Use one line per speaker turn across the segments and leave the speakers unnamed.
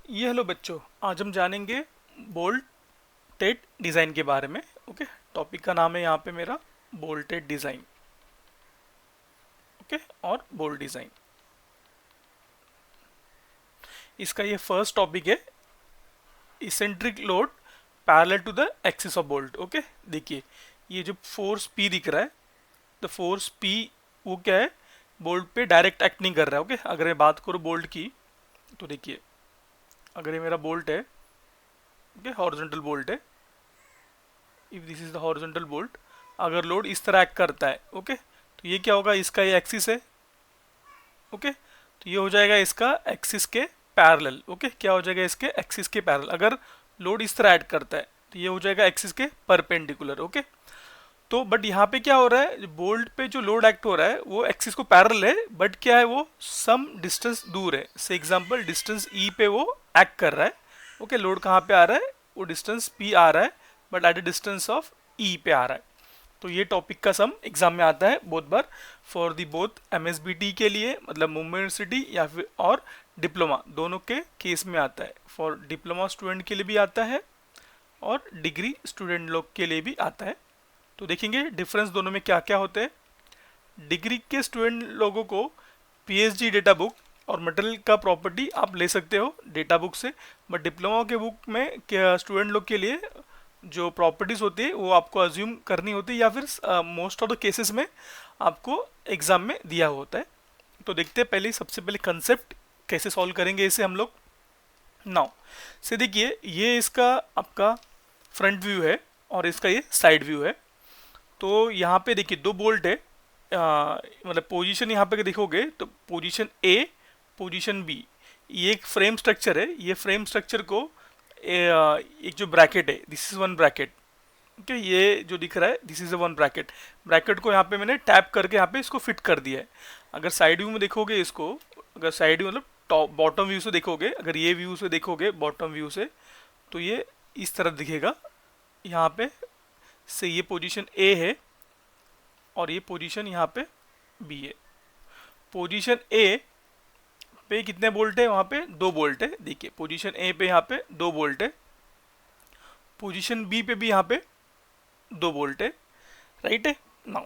ये हेलो बच्चों, आज हम जानेंगे बोल्टेड डिज़ाइन के बारे में। ओके, टॉपिक का नाम है यहाँ पे मेरा बोल्टेड डिज़ाइन। ओके, और बोल्ट डिज़ाइन इसका ये फर्स्ट टॉपिक है। Eccentric load parallel to the axis of bolt. Okay, देखिए ये जो फोर्स पी दिख रहा है, द फोर्स पी वो क्या है, बोल्ट पे डायरेक्ट एक्ट नहीं कर रहा है। ओके, अगर मैं बात करूँ बोल्ट की तो देखिए, अगर ये मेरा बोल्ट है, ओके हॉरिजॉन्टल बोल्ट है, if this is the horizontal bolt, अगर लोड इस तरह एक्ट करता है, ओके तो ये क्या होगा, इसका ये एक्सिस है। ओके, तो ये हो जाएगा इसका एक्सिस के पैरेलल। ओके, क्या हो जाएगा इसके एक्सिस के पैरेलल। अगर लोड इस तरह एक्ट करता है तो ये हो जाएगा एक्सिस के परपेंडिकुलर। ओके, तो बट यहाँ पे क्या हो रहा है, बोल्ट पे जो लोड एक्ट हो रहा है वो एक्सिस को पैरेलल है, बट क्या है, वो सम डिस्टेंस दूर है। से एग्जांपल डिस्टेंस ई पे वो एक्ट कर रहा है। ओके, लोड कहाँ पे आ रहा है, वो डिस्टेंस पी आ रहा है, but at a distance of E पे आ रहा है। तो ये टॉपिक का सम एग्जाम में आता है बहुत बार, फॉर दी बोथ एमएसबीटी के लिए, मतलब मुंबई यूनिवर्सिटी, या फिर और डिप्लोमा, दोनों के केस में आता है। फॉर डिप्लोमा स्टूडेंट के लिए भी आता है और डिग्री स्टूडेंट लोग के लिए भी आता है। तो देखेंगे डिफरेंस दोनों में क्या क्या होते हैं। डिग्री के स्टूडेंट लोगों को पीएचडी डेटा बुक और मटेरियल का प्रॉपर्टी आप ले सकते हो डेटा बुक से, बट डिप्लोमा के बुक में क्या स्टूडेंट लोग के लिए जो प्रॉपर्टीज होती है वो आपको अज्यूम करनी होती है, या फिर मोस्ट ऑफ द केसेस में आपको एग्जाम में दिया होता है। तो देखते हैं पहले, सबसे पहले कंसेप्ट कैसे सॉल्व करेंगे इसे हम लोग। नाउ से देखिए, ये इसका आपका फ्रंट व्यू है और इसका ये साइड व्यू है। तो यहाँ पे देखिए दो बोल्ट है, मतलब पोजीशन यहाँ पे देखोगे तो पोजीशन ए, पोजीशन बी, ये एक फ्रेम स्ट्रक्चर है। ये फ्रेम स्ट्रक्चर को एक जो ब्रैकेट है, this is one bracket. Okay, ये जो दिख रहा है this is a one bracket. Bracket को यहाँ पे मैंने टैप करके यहाँ पे इसको फिट कर दिया है। अगर साइड व्यू में देखोगे इसको, अगर साइड व्यू मतलब टॉप बॉटम व्यू से देखोगे, अगर ये व्यू से देखोगे बॉटम व्यू से, तो ये इस तरह दिखेगा। यहाँ पे से ये पोजीशन ए है और ये पोजीशन यहाँ पे बी है। पोजीशन ए पे कितने बोल्ट है, वहाँ पे दो बोल्ट है। देखिए पोजीशन ए पे यहाँ पे दो बोल्ट है, पोजीशन बी पे भी यहाँ पे दो बोल्ट है, राइट है। नाउ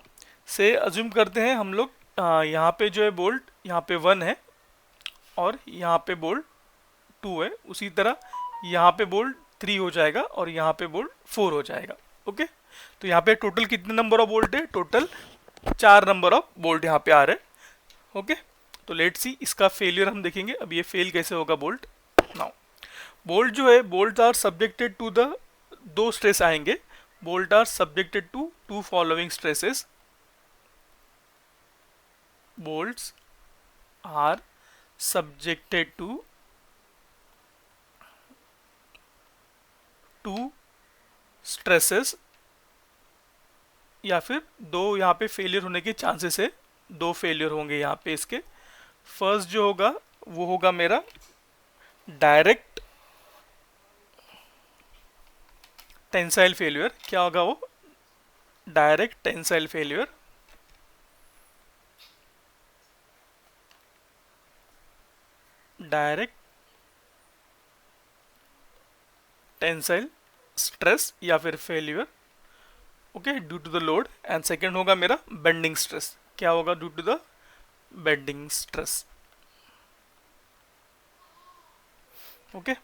से अज्यूम करते हैं हम लोग, यहाँ पे जो है बोल्ट यहाँ पे वन है और यहाँ पे बोल्ट टू है, उसी तरह यहाँ पे बोल्ट थ्री हो जाएगा और यहाँ पे बोल्ट फोर हो जाएगा। ओके, तो यहाँ पे टोटल कितने नंबर ऑफ बोल्ट है, टोटल चार नंबर ऑफ बोल्ट यहाँ पे आ रहे हैं। ओके, तो लेट सी इसका फेलियर हम देखेंगे, अब ये फेल कैसे होगा बोल्ट। नाउ बोल्ट जो है, bolt are subjected to the, दो स्ट्रेस आएंगे। Bolt are subjected to two following stresses. bolts are subjected to two stresses, या फिर दो यहाँ पे फेलियर होने के चांसेस है, दो फेलियर होंगे यहाँ पे इसके। फर्स्ट जो होगा वो होगा मेरा डायरेक्ट टेंसाइल फेलियर। क्या होगा वो, direct tensile failure. Direct tensile stress या फिर failure, okay, due to the load. And second होगा मेरा बेंडिंग स्ट्रेस। क्या होगा, due to the bending stress. Okay,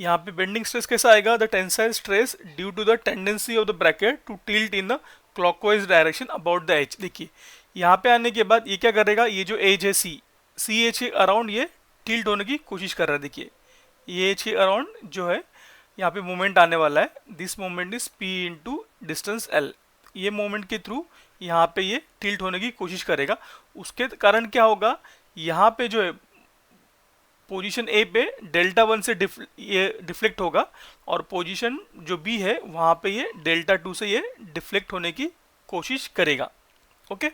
यहाँ पे बेंडिंग स्ट्रेस कैसा आएगा, the tensile stress due to the tendency of the bracket to tilt in the clockwise direction about the edge. देखिए यहाँ पे आने के बाद ये क्या करेगा, ये जो एज है सी एज के अराउंड ये टिल्ट होने की कोशिश कर रहा है। देखिए ये एज के अराउंड जो है यहाँ पे मोमेंट आने वाला है, this moment is P into distance L. ये मोमेंट के थ्रू यहाँ पे ये टिल्ट होने की कोशिश करेगा। उसके कारण क्या होगा, यहाँ पे जो है पोजीशन ए पे डेल्टा वन से ये डिफ्लेक्ट होगा, और पोजीशन जो बी है वहाँ पे ये डेल्टा टू से ये डिफ्लेक्ट होने की कोशिश करेगा। ओके,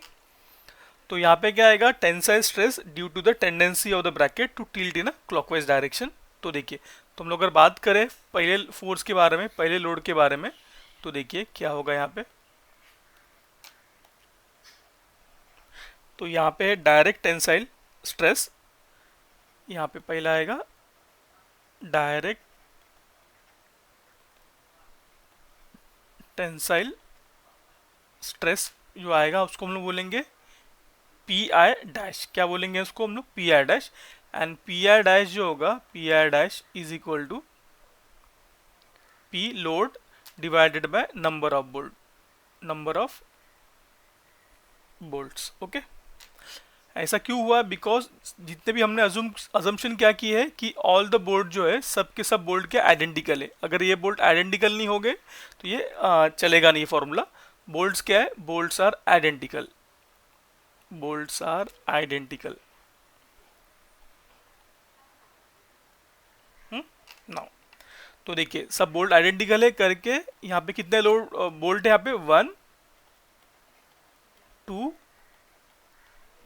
तो यहाँ पे क्या आएगा, tensile stress due to the tendency of the bracket to tilt in a clockwise direction. तो देखिए, तो हम लोग अगर बात करें पहले फोर्स के बारे में, पहले लोड के बारे में, तो देखिए क्या होगा यहाँ पे। तो यहाँ पे है डायरेक्ट टेंसाइल स्ट्रेस, यहाँ पे पहला आएगा डायरेक्ट टेंसाइल स्ट्रेस जो आएगा उसको हम लोग बोलेंगे पी आई डैश, क्या बोलेंगे उसको हम लोग P I dash. And P I dash जो होगा P I dash is equal to P load divided by number of bolt, number of bolts. Okay, ऐसा क्यों हुआ? बिकॉज जितने भी हमने अजम्पशन क्या की है कि ऑल द बोल्ट जो है सब के सब बोल्ट के आइडेंटिकल है। अगर ये बोल्ट आइडेंटिकल नहीं होंगे तो ये चलेगा नहीं फॉर्मूला। बोल्ट्स क्या है? Bolts are identical, bolts are identical. Now तो देखिए सब बोल्ट आइडेंटिकल है करके यहाँ पे कितने लोड बोल्ट है? यहाँ पे 1 2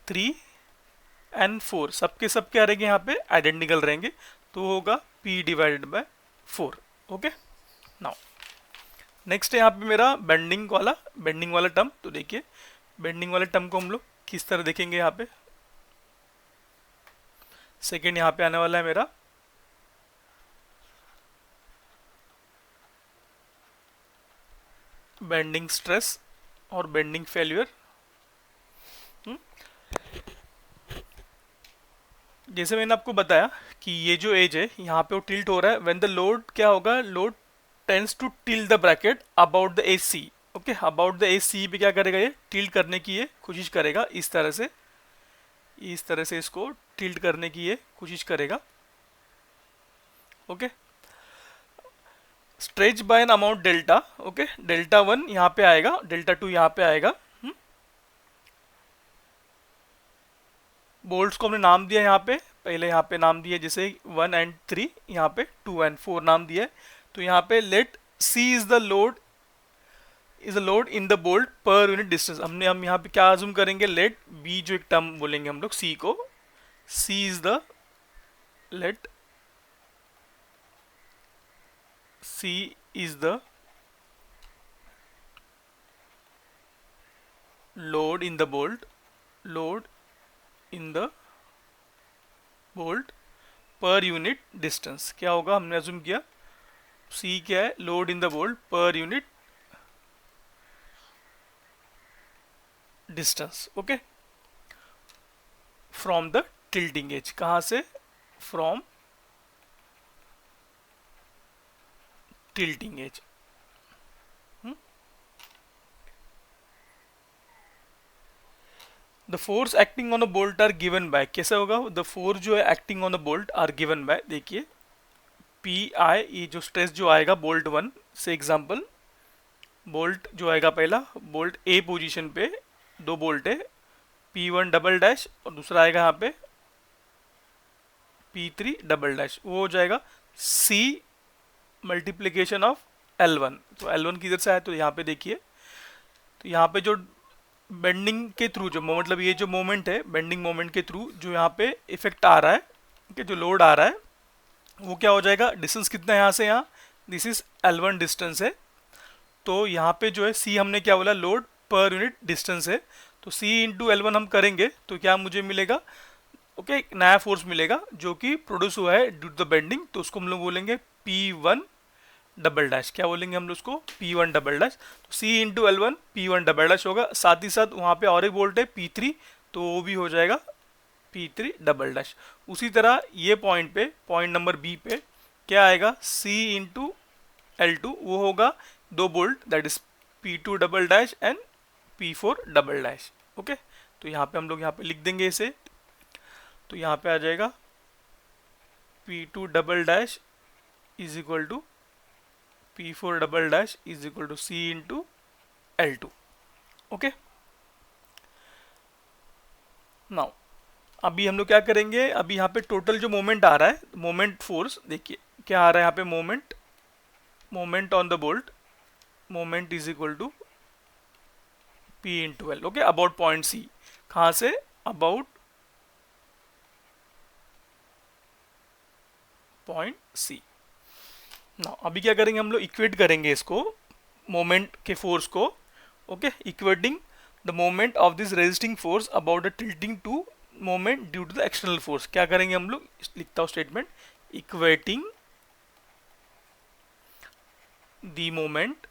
3 एंड 4, सबके सब क्या रहेंगे यहाँ पे? आइडेंटिकल रहेंगे, तो होगा P divided by 4। Okay, now next है यहाँ पे मेरा बेंडिंग वाला टर्म। तो देखिए बेंडिंग वाले टर्म को हम लोग किस तरह देखेंगे? यहाँ पे सेकेंड यहाँ पे आने वाला है मेरा बेंडिंग स्ट्रेस और बेंडिंग फेल्यूर। जैसे मैंने आपको बताया कि ये जो एज है यहाँ पे वो टिल्ट हो रहा है व्हेन द लोड क्या होगा? Load tends to tilt the bracket about the edge C. Okay, about the edge C पे क्या करेगा? ये टिल्ट करने की ये कोशिश करेगा, इस तरह से इसको टिल्ट करने की ये कोशिश करेगा। Okay, stretch by an amount delta. Okay, delta 1 यहाँ पे आएगा, डेल्टा 2 यहाँ पे आएगा। बोल्ट्स को हमने नाम दिया यहाँ पे, पहले यहाँ पे नाम दिया जैसे 1 एंड 3, यहाँ पे 2 एंड 4 नाम दिया है। तो यहाँ पे let C is the load in the bolt per unit distance. हम यहाँ पे क्या अज्यूम करेंगे? लेट B जो एक टर्म बोलेंगे हम लोग C को, C is the let C is the load in the bolt, load in the bolt per unit distance. क्या होगा? हमने अज्यूम किया C क्या है? Load in the bolt per unit distance. Okay, from the tilting edge. कहां से? From tilting edge. The force acting on a bolt are given by, कैसे होगा? द फोर्स जो है acting on a bolt are given by, देखिए P I, ये जो stress जो आएगा बोल्ट 1 से, एग्जांपल बोल्ट जो आएगा पहला बोल्ट ए पोजीशन पे, दो बोल्ट है P1 डबल डैश और दूसरा आएगा यहाँ पे P3 डबल डैश, वो हो जाएगा C मल्टीप्लीकेशन ऑफ L1। तो L1 किधर से आया? तो यहाँ पे देखिए, तो यहाँ पे जो बेंडिंग के थ्रू जो मतलब ये जो मोमेंट है, बेंडिंग मोमेंट के थ्रू जो यहाँ पे इफेक्ट आ रहा है, कि जो लोड आ रहा है वो क्या हो जाएगा? डिस्टेंस कितना है यहाँ से यहाँ? दिस इज L1 डिस्टेंस है। तो यहाँ पे जो है C हमने क्या बोला? लोड पर यूनिट डिस्टेंस है। तो C इंटू L1 हम करेंगे तो क्या मुझे मिलेगा? ओके, एक नया फोर्स मिलेगा जो कि प्रोड्यूस हुआ है ड्यू टू द बेंडिंग। तो उसको हम लोग बोलेंगे P1 डबल डैश। क्या बोलेंगे हम लोग उसको? P1 double dash. तो C into L1 P1 double dash होगा। साथ ही साथ वहाँ पे और एक बोल्ट है P3, तो वो भी हो जाएगा P3 डबल डैश। उसी तरह ये पॉइंट पे, पॉइंट नंबर B पे क्या आएगा? C इंटू L2, वो होगा दो bolt, that is P2 double dash and P4 double dash. Okay, तो यहाँ पे हम लोग यहाँ पे लिख देंगे इसे। तो यहाँ पे आ जाएगा P2 double dash is equal to P4 double dash is equal to C into L2। Okay, now अभी हम लोग क्या करेंगे? अभी यहाँ पे टोटल जो मोमेंट आ रहा है, मोमेंट फोर्स देखिए क्या आ रहा है यहाँ पे? Moment on the bolt, moment is equal to P into L। Okay, about point C। कहाँ से? About point C। नाउ अभी क्या करेंगे हम लोग? इक्वेट करेंगे इसको, मोमेंट के फोर्स को। Okay, equating the moment of this resisting force about the tilting to moment due to the external force. क्या करेंगे हम लोग, लिखता हूँ statement, equating the moment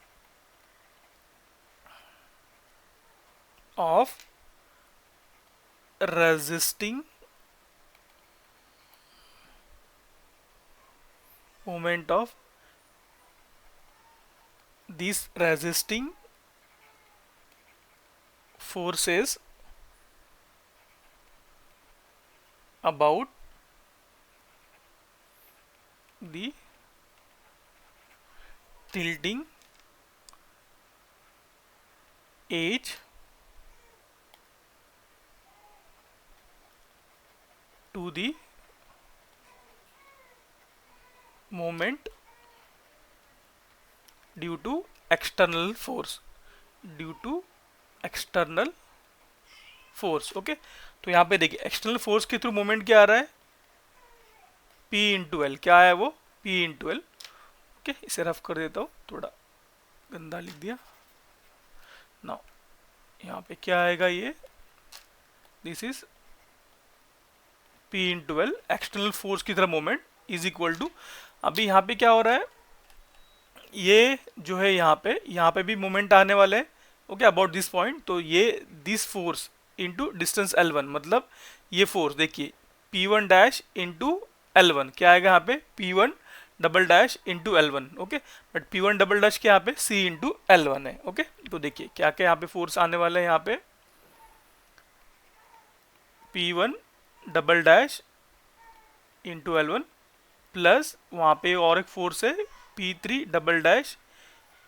of resisting moment of these resisting forces about the tilting edge to the moment due to external force, due to external force. Okay, तो यहाँ पे देखिए एक्सटर्नल फोर्स के थ्रू मोमेंट क्या आ रहा है, P into L. क्या है वो, P इंटू एल। ओके, इसे रफ कर देता हूँ, थोड़ा गंदा लिख दिया। नाउ यहाँ पे क्या आएगा, ये this is P into L, external force की तरह मोमेंट इज इक्वल टू, अभी यहाँ पे क्या हो रहा है, ये जो है यहाँ पे भी मोमेंट आने वाले हैं। ओके, अबाउट दिस पॉइंट, तो ये this force into distance L1, मतलब ये फोर्स देखिए P1 डैश इंटू L1 क्या आएगा यहाँ पे, P1 double dash into L1। Okay, but P1 double dash क्या यहाँ पे C इंटू L1 है। ओके, तो देखिए क्या क्या यहाँ पे फोर्स आने वाले हैं, यहाँ पे P1 double dash into L1 plus वहाँ पे और एक फोर्स है P3 double dash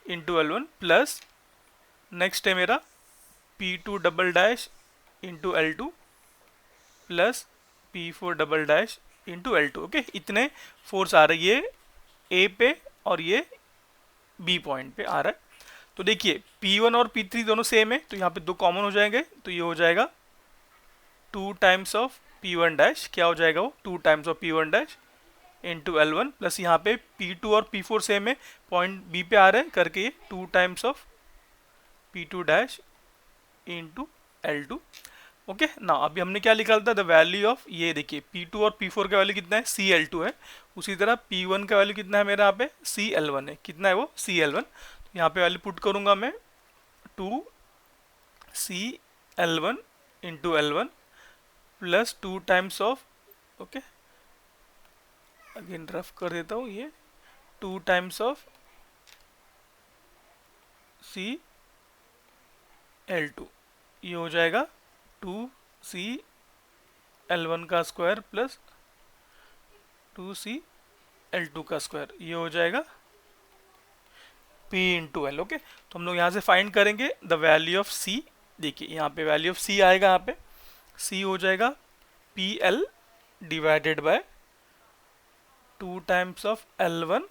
into L1 plus next है मेरा P2 double dash into L2 plus P4 double dash into L2। Okay, इतने फोर्स आ रही है A पे और ये B पॉइंट पे आ रहा है। तो देखिए P1 और P3 दोनों सेम है, तो यहाँ पे दो कॉमन हो जाएंगे, तो ये हो जाएगा 2 टाइम्स ऑफ P1 डैश, क्या हो जाएगा वो 2 times of P1 dash into L1 plus यहाँ पे P2 और P4 सेम है, पॉइंट B पे आ रहे हैं करके ये 2 times of P2 dash into L2। Okay, ना अभी हमने क्या निकाला था, द वैल्यू ऑफ, ये देखिए P2 और P4 का वैल्यू कितना है, CL2 है। उसी तरह P1 का वैल्यू कितना है मेरा यहाँ पे, CL1 है। कितना है वो, CL1। तो यहाँ पे वैल्यू पुट करूंगा मैं 2 CL1 into L1 plus 2 times of, okay again rough कर देता हूँ, ये 2 टाइम्स ऑफ CL2, ये हो जाएगा 2CL1 का स्क्वायर प्लस 2CL2 का स्क्वायर, ये हो जाएगा P इंटू एल। ओके, तो हम लोग यहाँ से फाइंड करेंगे द वैल्यू ऑफ C। देखिए यहाँ पे वैल्यू ऑफ C आएगा, यहाँ पे C हो जाएगा PL divided by 2 times of L1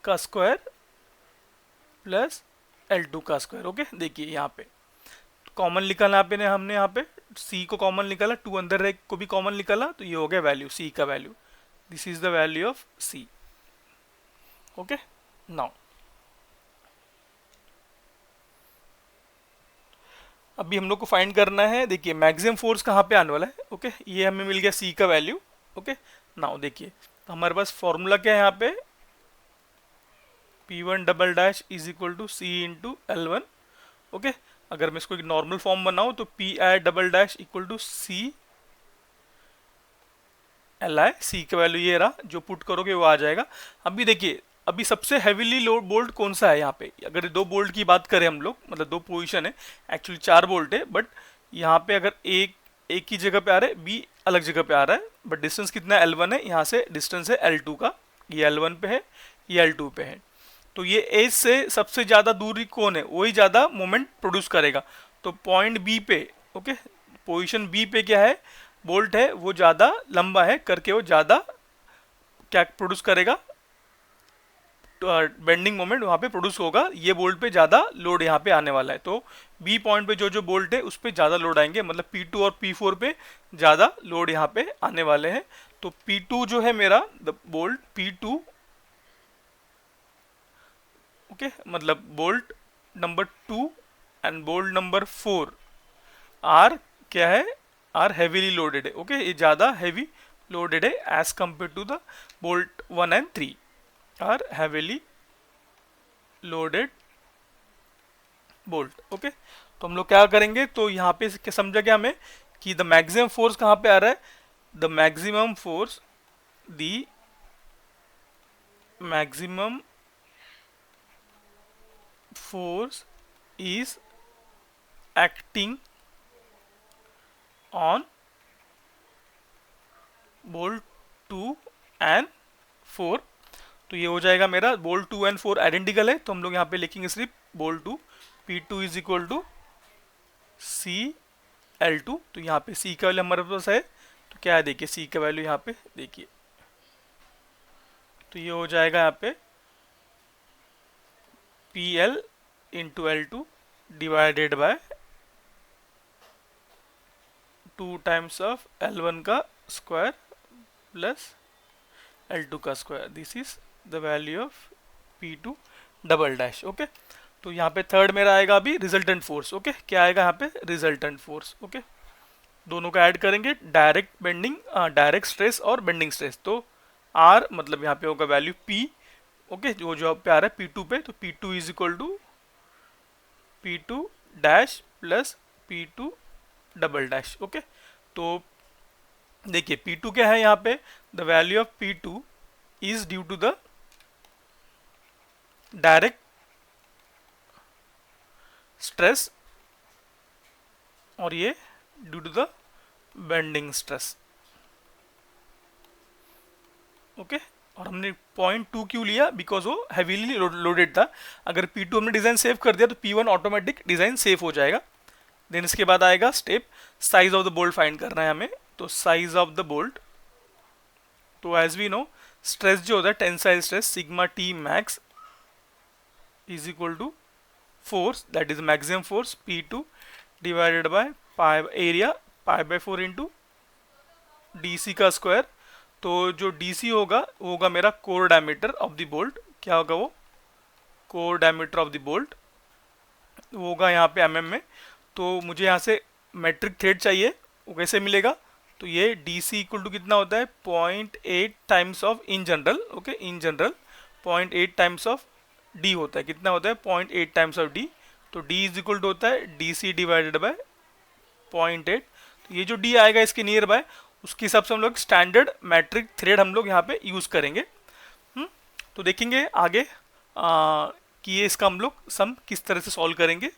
का स्क्वायर प्लस L2 का स्क्वायर। ओके, देखिए यहाँ पे कॉमन निकाला हमने यहाँ पे C को कॉमन निकाला, 2 अंदर रह को भी कॉमन निकाला, तो ये हो गया वैल्यू C का value. This is the value of C। Okay, now अभी हम लोग को फाइंड करना है, देखिए मैक्सिमम फोर्स कहाँ पे आने वाला है। ओके, ये हमें मिल गया C का वैल्यू। ओके, नाउ देखिए हमारे पास फॉर्मूला क्या है यहाँ पे, P1 double dash is equal to C into L1। Okay, अगर मैं इसको एक नॉर्मल फॉर्म बनाऊं तो PI double dash equal to C LI, C का वैल्यू ये रहा, जो पुट करोगे वो आ जाएगा। अभी देखिए अभी सबसे हैवीली लोड बोल्ट कौन सा है यहाँ पे, अगर 2 बोल्ट की बात करें हम लोग, मतलब 2 पोजीशन है, एक्चुअली 4 बोल्ट है, बट यहाँ पे अगर एक ही जगह पे आ रहा है, बी अलग जगह पे आ रहा है, बट डिस्टेंस कितना है, L1 है, यहाँ से डिस्टेंस है L2 का, ये L1 पे है, ये L2 पे है। तो ये एज से सबसे ज़्यादा दूरी कौन है, वही ज़्यादा मोमेंट प्रोड्यूस करेगा। तो पॉइंट बी पे, ओके पोजीशन बी पे क्या है, बोल्ट है, वो ज़्यादा लंबा है करके वो ज़्यादा क्या प्रोड्यूस करेगा, बेंडिंग मोमेंट वहाँ पे प्रोड्यूस होगा, ये बोल्ट पे ज़्यादा लोड यहाँ पे आने वाला है। तो बी पॉइंट पे जो बोल्ट है उस पर ज़्यादा लोड आएंगे, मतलब P2 और P4 पे ज़्यादा लोड यहाँ पे आने वाले हैं। तो P2 जो है मेरा, द बोल्ट P2, ओके मतलब bolt number 2 and bolt number 4 are क्या है, आर हैवीली लोडेड है, ओके ये ज़्यादा हैवी लोडेड है as compared to the bolt 1 and 3 are heavily loaded bolt, okay. तो हम लोग क्या करेंगे, तो यहाँ पे समझा क्या हमें कि द मैक्सिमम फोर्स कहाँ पे आ रहा है, the maximum force, the maximum force is acting on bolt 2 and 4। तो ये हो जाएगा मेरा बोल्ट 2 एंड 4 आइडेंटिकल है, तो हम लोग यहाँ पे लिखेंगे सिर्फ bolt 2 P2 is equal to C L2। तो यहाँ पे C का वैल्यू हमारे पास है, तो क्या है देखिए C का वैल्यू यहाँ पे देखिए, तो ये हो जाएगा यहाँ पे PL into L2 divided by 2 times of L1 का स्क्वायर प्लस L2 का square, this is the value of P2 double dash, okay. तो यहाँ पे थर्ड मेरा आएगा अभी रिजल्टेंट फोर्स, ओके क्या आएगा यहाँ पे रिजल्टेंट फोर्स, ओके। दोनों का ऐड करेंगे, डायरेक्ट बेंडिंग डायरेक्ट स्ट्रेस और बेंडिंग स्ट्रेस, तो R मतलब यहाँ पे होगा वैल्यू P, ओके जो पे आ रहा है P2 पे, तो P2 is equal to P2 dash plus P2 double dash, okay. तो देखिए P2 क्या है यहाँ पे, the value of P2 is due to the direct stress और ये due to the bending stress, okay. और हमने पॉइंट 2 क्यों लिया, बिकॉज वो हैवीली लोडेड था। अगर P2 हमने डिजाइन सेव कर दिया तो P1 ऑटोमेटिक डिजाइन सेव हो जाएगा। देन इसके बाद आएगा step size of the bolt find करना है हमें, तो साइज ऑफ द बोल्ट, तो एज वी नो स्ट्रेस जो होता है tensile stress sigma T max is equal to force, that is maximum force P2 divided by pi area pi by 4 into DC का square. तो जो DC होगा वो होगा मेरा core diameter of the bolt, क्या होगा वो core diameter of the bolt, वो होगा यहाँ पे mm में। तो मुझे यहाँ से मेट्रिक थ्रेड चाहिए, वो कैसे मिलेगा, तो ये DC इक्वल टू कितना होता है 0.8 times of in general, okay in general 0.8 times of D होता है, कितना होता है 0.8 टाइम्स ऑफ D, तो D इज इक्वल टू होता है DC डिवाइडेड बाय 0.8। तो ये जो D आएगा इसके नियर बाय, उसके हिसाब से हम लोग स्टैंडर्ड मैट्रिक थ्रेड हम लोग यहाँ पे यूज करेंगे। तो देखेंगे आगे कि ये इसका हम लोग सम किस तरह से सॉल्व करेंगे।